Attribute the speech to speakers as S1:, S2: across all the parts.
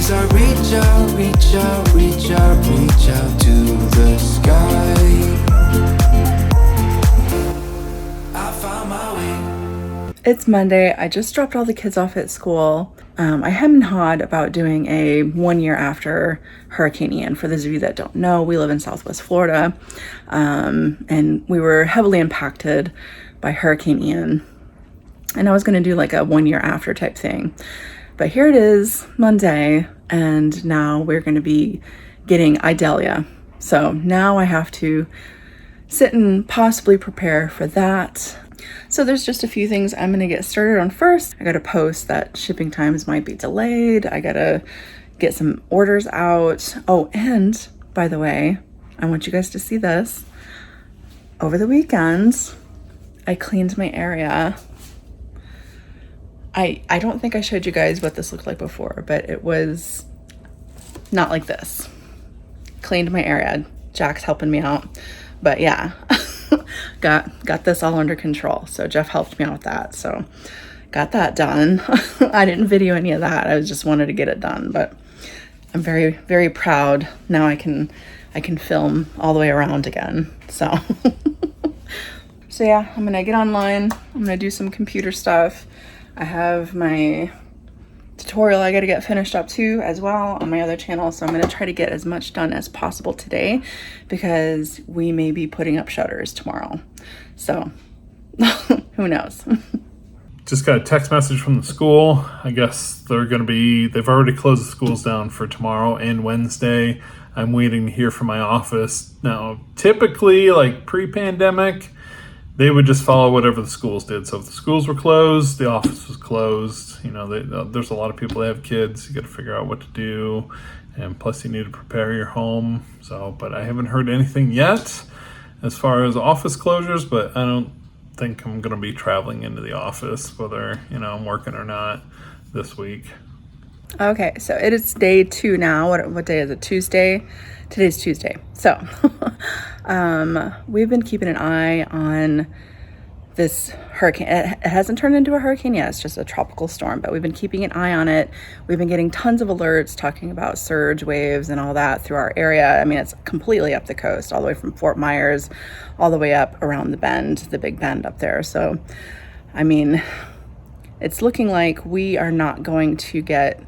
S1: as I reach out, reach out, reach out, reach out to the sky. I found my way.
S2: It's Monday. I just dropped all the kids off at school. I hem and hawed about doing a 1 year after Hurricane Ian. For those of you that don't know, we live in Southwest Florida, and we were heavily impacted by Hurricane Ian. And I was going to do like a 1 year after type thing. But here it is, Monday, and now we're going to be getting Idalia. So now I have to sit and possibly prepare for that. So there's just a few things I'm going to get started on first. I got to post that shipping times might be delayed. I got to get some orders out. Oh, and by the way, I want you guys to see this. Over the weekend, I cleaned my area. I don't think I showed you guys what this looked like before, but it was not like this. Cleaned my area. Jack's helping me out. But yeah, got this all under control. So Jeff helped me out with that. So got that done. I didn't video any of that. I just wanted to get it done, but I'm very, very proud. Now I can film all the way around again. So, so yeah, I'm gonna get online. I'm gonna do some computer stuff. I have my tutorial I got to get finished up too as well on my other channel, so I'm going to try to get as much done as possible today because we may be putting up shutters tomorrow, so who knows.
S3: Just got a text message from the school. I guess they've already closed the schools down for tomorrow and Wednesday. I'm waiting to hear from my office. Now, typically, like pre-pandemic, they would just follow whatever the schools did. So if the schools were closed, the office was closed. You know, there's a lot of people that have kids. You got to figure out what to do. And plus you need to prepare your home. So, but I haven't heard anything yet as far as office closures, but I don't think I'm going to be traveling into the office, whether, I'm working or not this week.
S2: Okay, so it is day 2 now. What day is it? Tuesday? Today's Tuesday. So we've been keeping an eye on this hurricane. It hasn't turned into a hurricane yet. It's just a tropical storm, but we've been keeping an eye on it. We've been getting tons of alerts talking about surge waves and all that through our area. I mean, it's completely up the coast, all the way from Fort Myers, all the way up around the bend, the big bend up there. So, I mean, it's looking like we are not going to get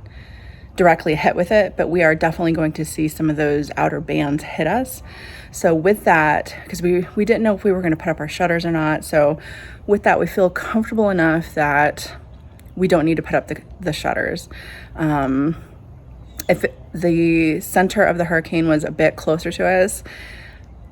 S2: directly hit with it, but we are definitely going to see some of those outer bands hit us. So with that, because we didn't know if we were going to put up our shutters or not, so with that we feel comfortable enough that we don't need to put up the shutters. If the center of the hurricane was a bit closer to us,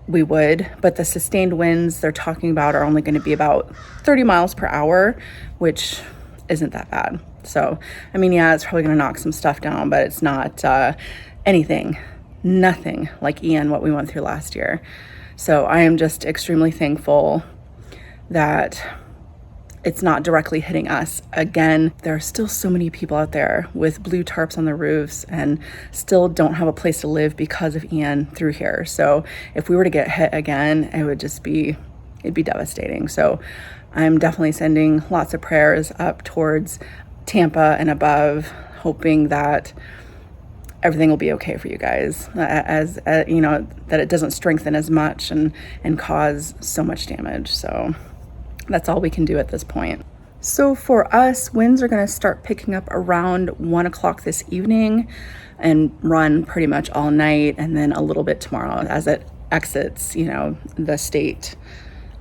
S2: we would, but the sustained winds they're talking about are only going to be about 30 miles per hour, which isn't that bad. So, I mean, yeah, it's probably going to knock some stuff down, but it's not nothing like Ian, what we went through last year. So I am just extremely thankful that it's not directly hitting us. Again, there are still so many people out there with blue tarps on their roofs and still don't have a place to live because of Ian through here. So if we were to get hit again, it'd be devastating. So I'm definitely sending lots of prayers up towards Tampa and above, hoping that everything will be okay for you guys, as that it doesn't strengthen as much and cause so much damage. So that's all we can do at this point. So for us, winds are going to start picking up around 1 o'clock this evening and run pretty much all night, and then a little bit tomorrow as it exits the state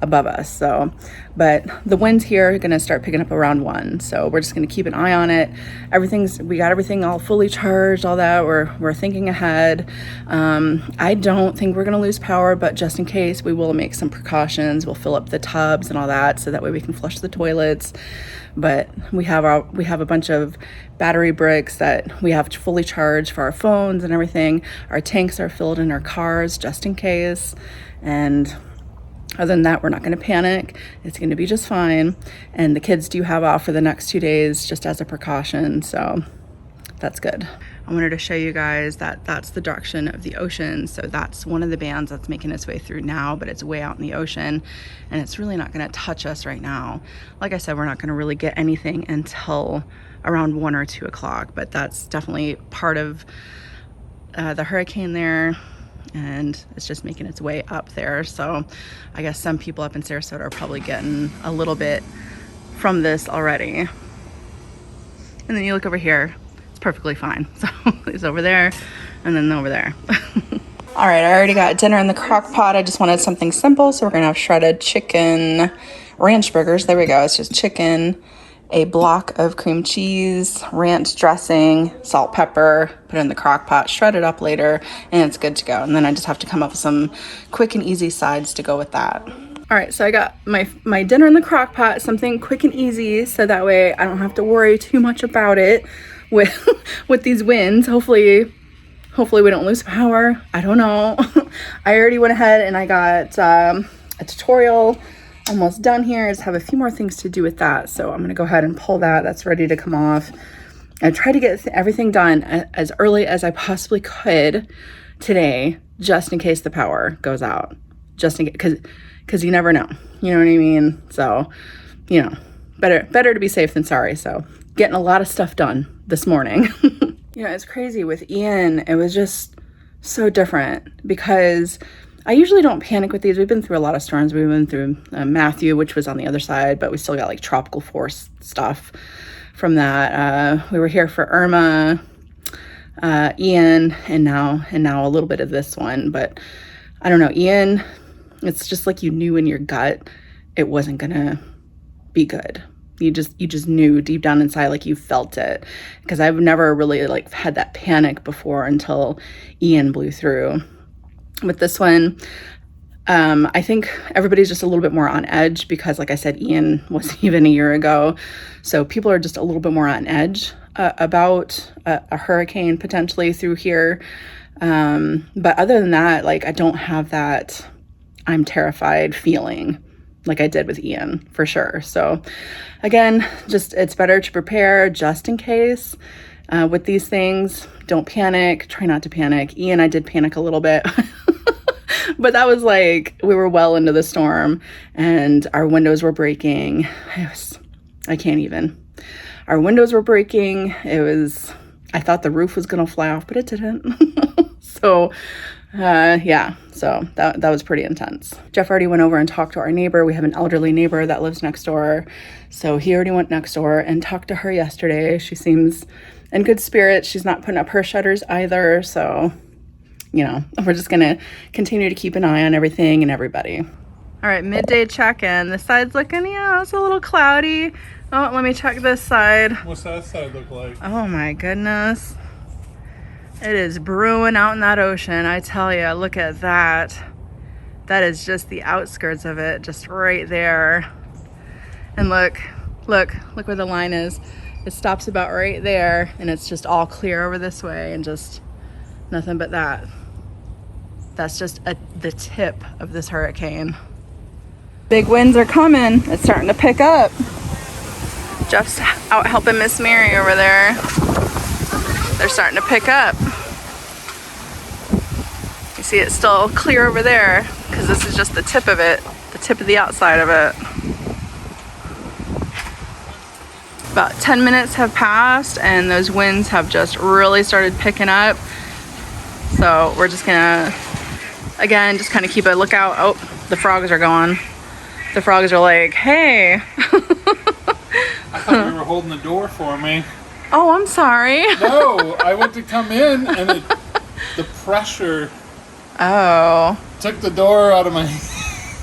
S2: above us. So, but the winds here are going to start picking up around 1. So we're just going to keep an eye on it. We got everything all fully charged, all that. We're thinking ahead. I don't think we're going to lose power, but just in case, we will make some precautions. We'll fill up the tubs and all that, so that way we can flush the toilets. But we have a bunch of battery bricks that we have fully charged for our phones and everything. Our tanks are filled in our cars just in case. And other than that, we're not going to panic. It's going to be just fine. And the kids do have off for the next 2 days just as a precaution. So that's good. I wanted to show you guys that that's the direction of the ocean. So that's one of the bands that's making its way through now, but it's way out in the ocean and it's really not going to touch us right now. Like I said, we're not going to really get anything until around 1 or 2 o'clock, but that's definitely part of the hurricane there, and it's just making its way up there. So I guess some people up in Sarasota are probably getting a little bit from this already. And then you look over here, it's perfectly fine. So it's over there and then over there. All right, I already got dinner in the crock pot. I just wanted something simple, so we're gonna have shredded chicken ranch burgers. There we go. It's just chicken, a block of cream cheese, ranch dressing, salt, pepper, put it in the crock pot, shred it up later, and it's good to go. And then I just have to come up with some quick and easy sides to go with that. All right, so I got my dinner in the crock pot, something quick and easy, so that way I don't have to worry too much about it with with these winds. Hopefully we don't lose power. I don't know. I already went ahead and I got a tutorial almost done here. I just have a few more things to do with that. So I'm gonna go ahead and pull that. That's ready to come off. I tried to get everything done as early as I possibly could today, just in case the power goes out. Just in case, because you never know. You know what I mean? So, you know, better to be safe than sorry. So getting a lot of stuff done this morning. You know, it's crazy with Ian. It was just so different because I usually don't panic with these. We've been through a lot of storms. We've been through Matthew, which was on the other side, but we still got like tropical force stuff from that. We were here for Irma, Ian, and now a little bit of this one. But I don't know, Ian, it's just like you knew in your gut it wasn't gonna be good. You just knew deep down inside, like you felt it, because I've never really like had that panic before until Ian blew through. With this one, I think everybody's just a little bit more on edge because, like I said, Ian wasn't even a year ago. So people are just a little bit more on edge about a hurricane potentially through here. But other than that, like I don't have that I'm terrified feeling like I did with Ian, for sure. So again, just it's better to prepare just in case with these things. Don't panic. Try not to panic. Ian, I did panic a little bit. But that was like, we were well into the storm and our windows were breaking. I can't even. Our windows were breaking. I thought the roof was going to fly off, but it didn't. So, yeah, so that was pretty intense. Jeff already went over and talked to our neighbor. We have an elderly neighbor that lives next door. So he already went next door and talked to her yesterday. She seems in good spirits. She's not putting up her shutters either. So, you know, we're just going to continue to keep an eye on everything and everybody. All right, midday check-in. The side's looking, yeah, it's a little cloudy. Oh, let me check this side.
S3: What's that side look like?
S2: Oh my goodness. It is brewing out in that ocean, I tell you. Look at that. That is just the outskirts of it, just right there. And look where the line is. It stops about right there, and it's just all clear over this way, and just nothing but that. That's just the tip of this hurricane. Big winds are coming. It's starting to pick up. Jeff's out helping Miss Mary over there. They're starting to pick up. You see it's still clear over there because this is just the tip of it, the tip of the outside of it. About 10 minutes have passed and those winds have just really started picking up. So we're just gonna, again, just kind of keep a lookout. Oh, the frogs are going. The frogs are like, hey.
S3: I thought you were holding the door for me.
S2: Oh, I'm sorry.
S3: No, I went to come in and the pressure took the door out of my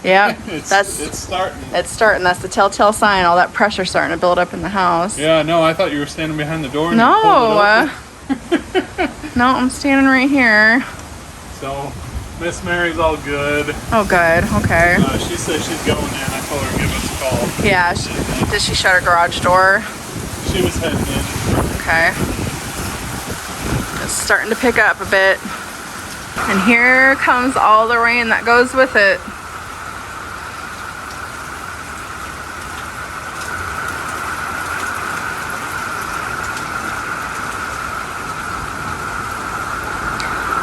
S2: Yeah,
S3: it's starting.
S2: It's starting. That's the telltale sign. All that pressure starting to build up in the house.
S3: Yeah, no, I thought you were standing behind the door. And
S2: no, no, I'm standing right here.
S3: So, Miss Mary's all good.
S2: Oh, good. Okay.
S3: She said she's going in. I told her to give us a call.
S2: Yeah. Did she shut her garage door?
S3: She was heading in.
S2: Okay. It's starting to pick up a bit. And here comes all the rain that goes with it.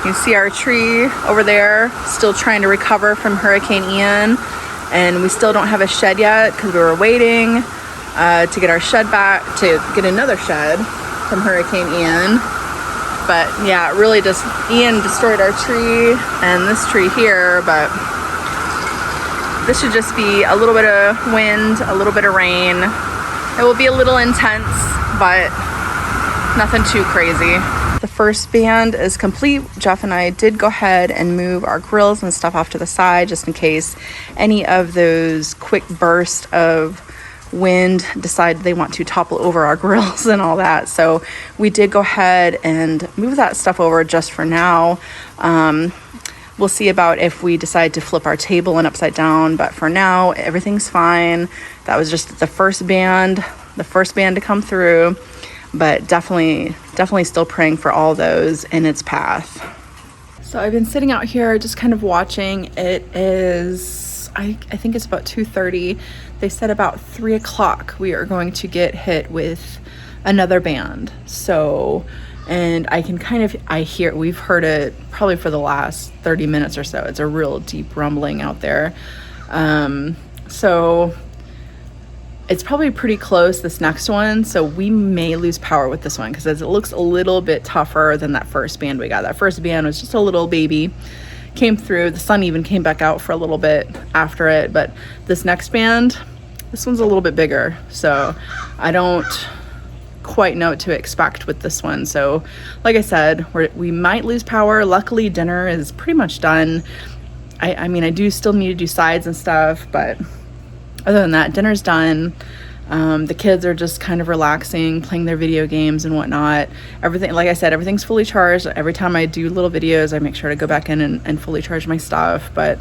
S2: You see our tree over there still trying to recover from Hurricane Ian, and we still don't have a shed yet because we were waiting. to get our shed back, to get another shed from Hurricane Ian. But yeah, it really just, Ian destroyed our tree and this tree here, but this should just be a little bit of wind, a little bit of rain. It will be a little intense, but nothing too crazy. The first band is complete. Jeff and I did go ahead and move our grills and stuff off to the side just in case any of those quick bursts of wind decide they want to topple over our grills and all that. So we did go ahead and move that stuff over just for now. We'll see about if we decide to flip our table and upside down, but for now everything's fine. That was just the first band to come through, but definitely still praying for all those in its path. So I've been sitting out here just kind of watching. It is, I think it's about 2:30. They said about 3 o'clock we are going to get hit with another band. So, and we've heard it probably for the last 30 minutes or so. It's a real deep rumbling out there. So it's probably pretty close, this next one. So we may lose power with this one because it looks a little bit tougher than that first band we got. That first band was just a little baby. Came through, the sun even came back out for a little bit after it, but this next band, this one's a little bit bigger, so I don't quite know what to expect with this one. So like I said, we might lose power. Luckily dinner is pretty much done. I mean, I do still need to do sides and stuff, but other than that, dinner's done. The kids are just kind of relaxing, playing their video games and whatnot. Everything, like I said, everything's fully charged. Every time I do little videos, I make sure to go back in and fully charge my stuff. But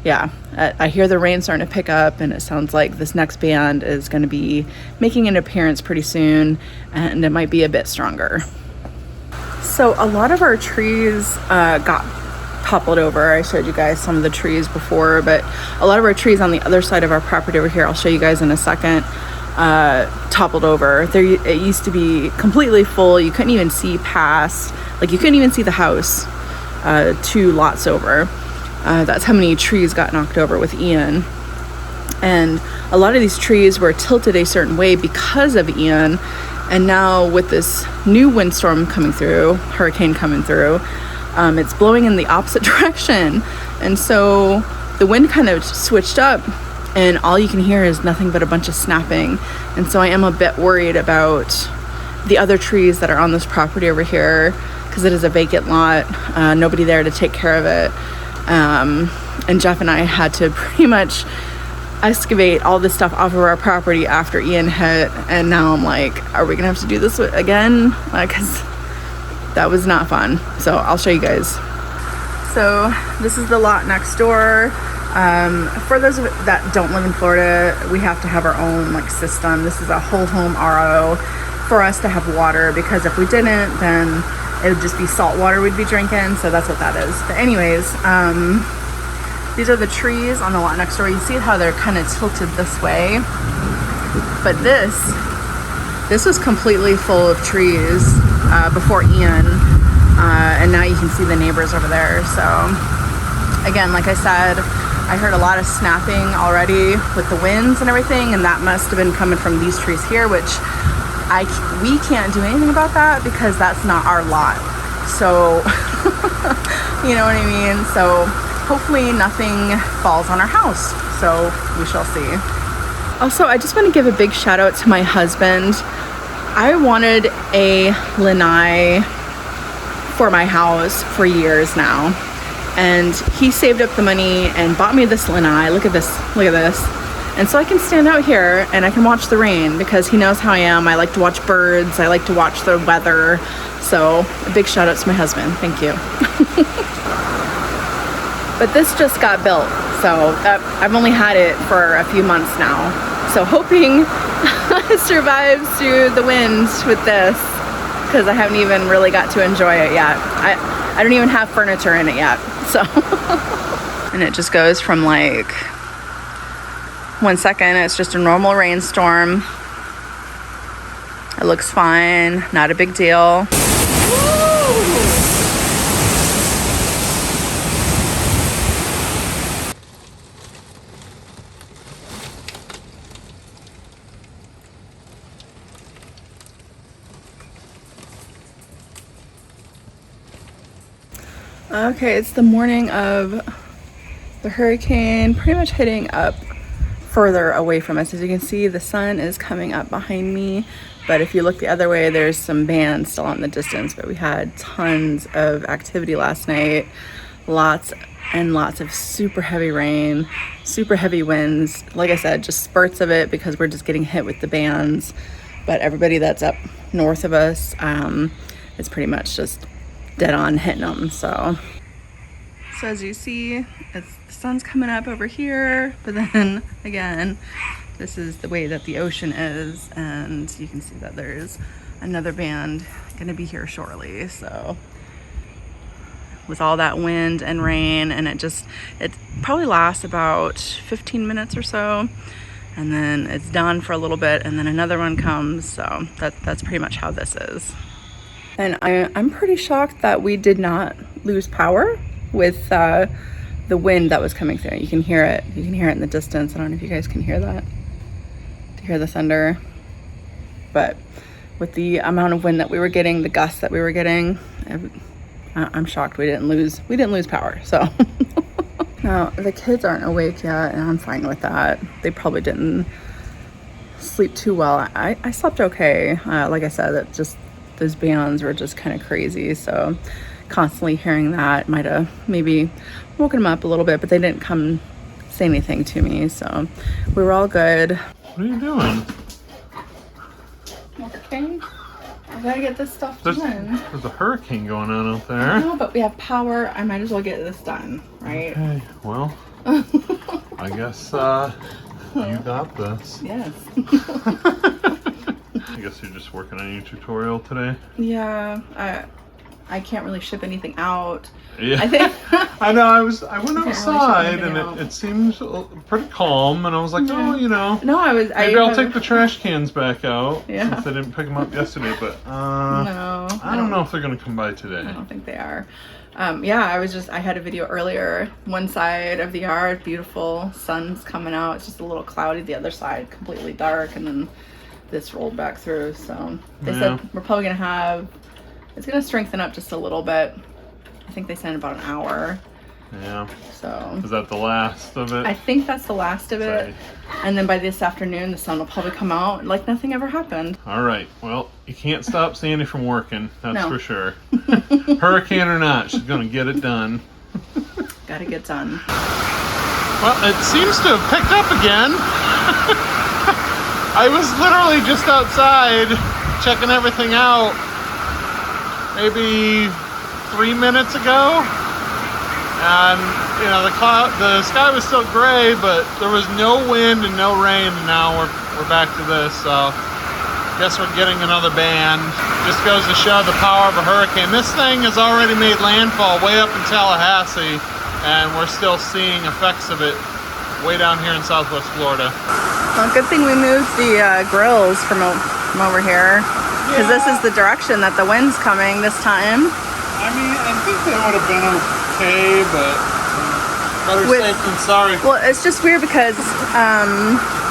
S2: yeah, I hear the rain starting to pick up, and it sounds like this next band is going to be making an appearance pretty soon, and it might be a bit stronger. So a lot of our trees got toppled over. I showed you guys some of the trees before, but a lot of our trees on the other side of our property over here, I'll show you guys in a second, toppled over. It used to be completely full. You couldn't even see past, like you couldn't even see the house 2 lots over. That's how many trees got knocked over with Ian. And a lot of these trees were tilted a certain way because of Ian. And now with this new windstorm coming through, hurricane coming through, it's blowing in the opposite direction. And so the wind kind of switched up, and all you can hear is nothing but a bunch of snapping. And so I am a bit worried about the other trees that are on this property over here, because it is a vacant lot, nobody there to take care of it. And Jeff and I had to pretty much excavate all this stuff off of our property after Ian hit, and now I'm like, are we gonna have to do this again? Because that was not fun. So I'll show you guys. So this is the lot next door. For those of it that don't live in Florida, we have to have our own system. This is a whole home RO for us to have water, because if we didn't, then it would just be salt water we'd be drinking. So that's what that is. But anyways, these are the trees on the lot next door. You see how they're kind of tilted this way, but this was completely full of trees before Ian, and now you can see the neighbors over there. So again, like I said, I heard a lot of snapping already with the winds and everything, and that must have been coming from these trees here, which we can't do anything about that because that's not our lot. So you know what I mean? So hopefully nothing falls on our house. So we shall see. Also, I just want to give a big shout out to my husband. I wanted a lanai for my house for years now, and he saved up the money and bought me this lanai. Look at this, and so I can stand out here and I can watch the rain, because he knows how I am. I like to watch birds, I like to watch the weather. So a big shout out to my husband. Thank you. But this just got built, so I've only had it for a few months now, so hoping it survives through the wind with this, because I haven't even really got to enjoy it yet. I don't even have furniture in it yet, so. And it just goes from 1 second it's just a normal rainstorm, it looks fine, not a big deal. Woo! Okay, it's the morning of the hurricane, pretty much heading up further away from us. As you can see, the sun is coming up behind me, but if you look the other way, there's some bands still out in the distance. But we had tons of activity last night, lots and lots of super heavy rain, super heavy winds. Like I said, just spurts of it because we're just getting hit with the bands. But everybody that's up north of us, it's pretty much just dead on hitting them. So as you see, the sun's coming up over here, but then again, this is the way that the ocean is, and you can see that there's another band gonna be here shortly. So with all that wind and rain, and it probably lasts about 15 minutes or so, and then it's done for a little bit, and then another one comes. So that's pretty much how this is. And I'm pretty shocked that we did not lose power with the wind that was coming through. You can hear it. You can hear it in the distance. I don't know if you guys can hear that. To hear the thunder. But with the amount of wind that we were getting, the gusts that we were getting, I'm shocked we didn't lose power. So now the kids aren't awake yet, and I'm fine with that. They probably didn't sleep too well. I slept okay. Like I said, those bands were just kind of crazy, so constantly hearing that might have maybe woken them up a little bit, but they didn't come say anything to me, so we were all good.
S3: What are you doing?
S2: Okay, I gotta get this stuff done.
S3: There's a hurricane going on out there.
S2: I know, but we have power. I might as well get this done, right?
S3: Okay, well, I guess you got this.
S2: Yes.
S3: I guess you're just working on your tutorial today?
S2: Yeah, I can't really ship anything out.
S3: Yeah,
S2: I think
S3: I know. I went outside
S2: really
S3: and it seemed pretty calm, and I was like, oh, you know,
S2: no,
S3: maybe I'll take the trash cans back out
S2: Yeah.
S3: since I didn't pick them up yesterday. But
S2: no,
S3: I don't know if they're gonna come by today.
S2: I don't think they are. Yeah, I had a video earlier. One side of the yard, beautiful, sun's coming out. It's just a little cloudy. The other side, completely dark, and then this rolled back through. So they said we're probably it's gonna strengthen up just a little bit. I think they said about an hour.
S3: Yeah.
S2: So
S3: is that the last of it?
S2: I think that's the last of it. And then by this afternoon, the sun will probably come out like nothing ever happened.
S3: All right. Well, you can't stop Sandy from working. That's for sure. Hurricane or not, she's gonna get it done.
S2: Gotta get done.
S3: Well, it seems to have picked up again. I was literally just outside checking everything out maybe 3 minutes ago, and you know the sky was still gray, but there was no wind and no rain, and now we're back to this. So guess we're getting another band. Just goes to show the power of a hurricane. This thing has already made landfall way up in Tallahassee, and we're still seeing effects of it way down here in Southwest Florida.
S2: Well, good thing we moved the grills from over here, because this is the direction that the wind's coming this time.
S3: I mean, I think they would have been okay, but better safe than sorry.
S2: Well, it's just weird because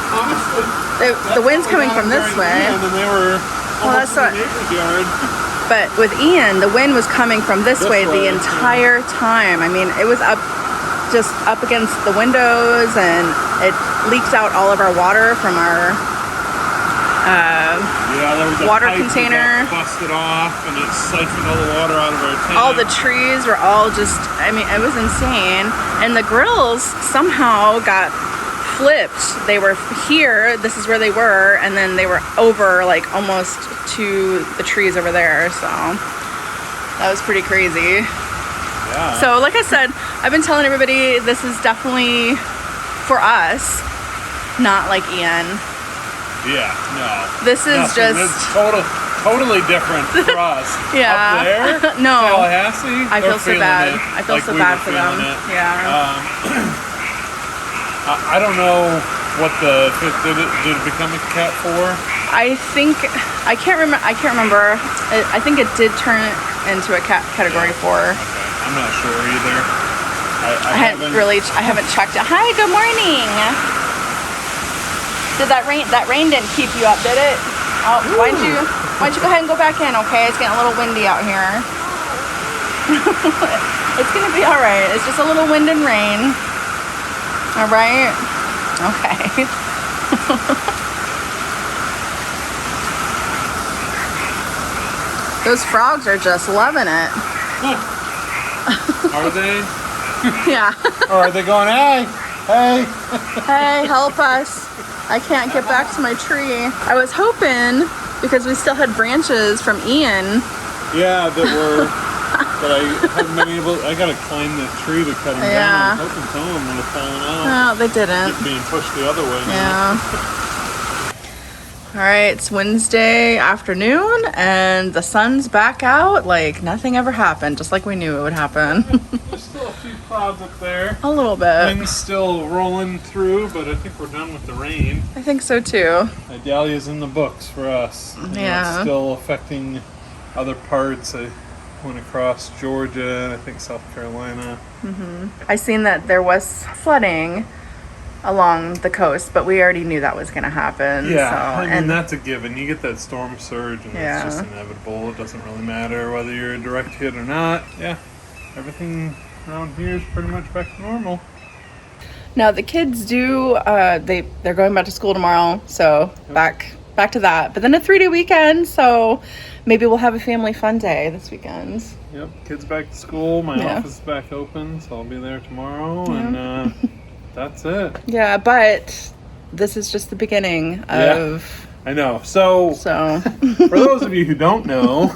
S3: honestly,
S2: the wind's coming from this way.
S3: And they were almost in the neighbor's yard.
S2: But with Ian, the wind was coming from this way the entire time. I mean, it was just up against the windows, and it leaks out all of our water from our
S3: there was a
S2: water
S3: pipe
S2: container.
S3: That got busted off, and it siphoned all the water out of our tank.
S2: All the trees were all just, I mean, it was insane. And the grills somehow got flipped. They were here, this is where they were, and then they were over like almost to the trees over there. So that was pretty crazy. Yeah. So like I said, I've been telling everybody this is definitely for us, not like Ian.
S3: Yeah, no.
S2: This is just
S3: it's totally different for us.
S2: Yeah.
S3: Up there,
S2: no.
S3: Tallahassee,
S2: I feel so bad. I feel
S3: like
S2: so bad for them. Yeah.
S3: I don't know what did it become a Cat 4?
S2: I can't remember. I think it did turn into a category 4.
S3: Okay. I'm not sure either. I haven't checked it. Hi, good morning.
S2: Did that rain didn't keep you up, did it? Oh, why don't you go ahead and go back in, okay? It's getting a little windy out here. It's gonna be all right. It's just a little wind and rain. All right? Okay. Those frogs are just loving it.
S3: Are they?
S2: Yeah.
S3: Or are they going, hey, hey?
S2: Hey, help us. I can't get back to my tree. I was hoping, because we still had branches from Ian.
S3: Yeah, but I haven't been able, I gotta climb the tree to cut them down. I was hoping some of them would have fallen out.
S2: No, they didn't.
S3: Keep being pushed the other way now.
S2: Yeah. All right, it's Wednesday afternoon and the sun's back out like nothing ever happened, just like we knew it would happen.
S3: There's still a few clouds up there.
S2: A little bit.
S3: Wind's still rolling through, but I think we're done with the rain.
S2: I think so too.
S3: Idalia's in the books for us.
S2: Yeah.
S3: It's still affecting other parts. I went across Georgia and I think South Carolina.
S2: I seen that there was flooding along the coast, but we already knew that was going to happen.
S3: Yeah,
S2: so,
S3: I mean, that's a given. You get that storm surge and
S2: Yeah.
S3: it's just inevitable. It doesn't really matter whether you're a direct hit or not. Yeah, everything around here is pretty much back to normal.
S2: Now the kids do, they're going back to school tomorrow, so back to that. But then a 3-day weekend, so maybe we'll have a family fun day this weekend.
S3: Yep, kids back to school. My
S2: Yeah.
S3: office is back open, so I'll be there tomorrow. And that's it.
S2: Yeah, but this is just the beginning of...
S3: I know. So for those of you who don't know,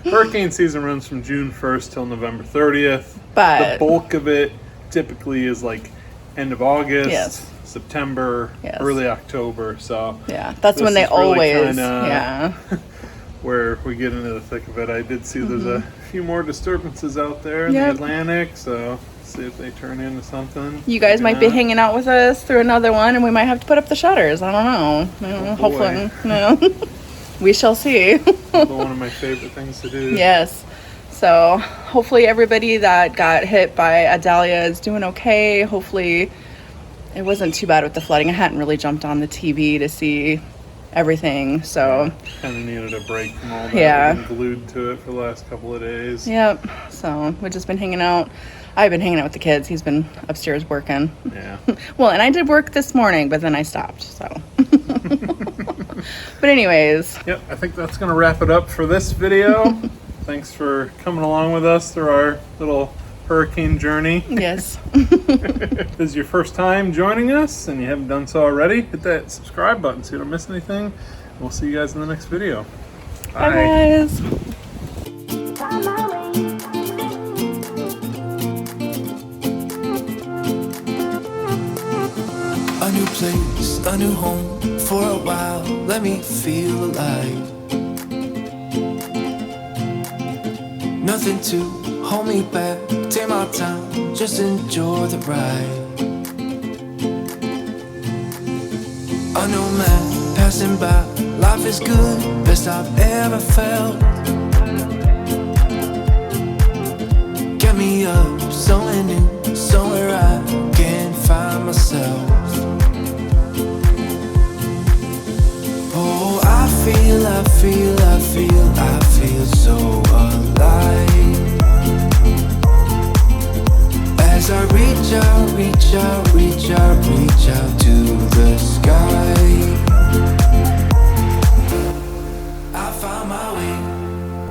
S3: hurricane season runs from June 1st till November 30th.
S2: But
S3: the bulk of it typically is like end of August,
S2: Yes.
S3: September,
S2: Yes.
S3: early October. So
S2: yeah, that's
S3: this
S2: when they
S3: is really
S2: always...
S3: kinda
S2: Yeah.
S3: where we get into the thick of it. I did see there's a few more disturbances out there in
S2: Yep.
S3: the Atlantic, so see if they turn into something.
S2: You guys might be
S3: Yeah.
S2: hanging out with us through another one, and we might have to put up the shutters. I don't know.
S3: Oh, boy.
S2: Hopefully, no. We shall see.
S3: One of my favorite things to do.
S2: Yes. So hopefully everybody that got hit by Idalia is doing okay. Hopefully it wasn't too bad with the flooding. I hadn't really jumped on the TV to see everything. So
S3: Kind of needed a break from all that.
S2: Yeah.
S3: We've been glued to it for the last couple of days.
S2: yep. So we've just been hanging out. I've been hanging out with the kids. He's been upstairs working.
S3: Yeah.
S2: Well, and I did work this morning, but then I stopped. So. But anyways,
S3: Yep, I think that's going to wrap it up for this video. Thanks for coming along with us through our little hurricane journey.
S2: yes.
S3: If this is your first time joining us and you haven't done so already, hit that subscribe button so you don't miss anything. We'll see you guys in the next video.
S2: Bye, guys.
S1: A new place, a new home. For a while, let me feel alive. Nothing to hold me back. Take my time, just enjoy the ride. A new man passing by. Life is good, best I've ever felt. Get me up, somewhere new, somewhere I can find myself. Oh, I feel so alive. As I reach out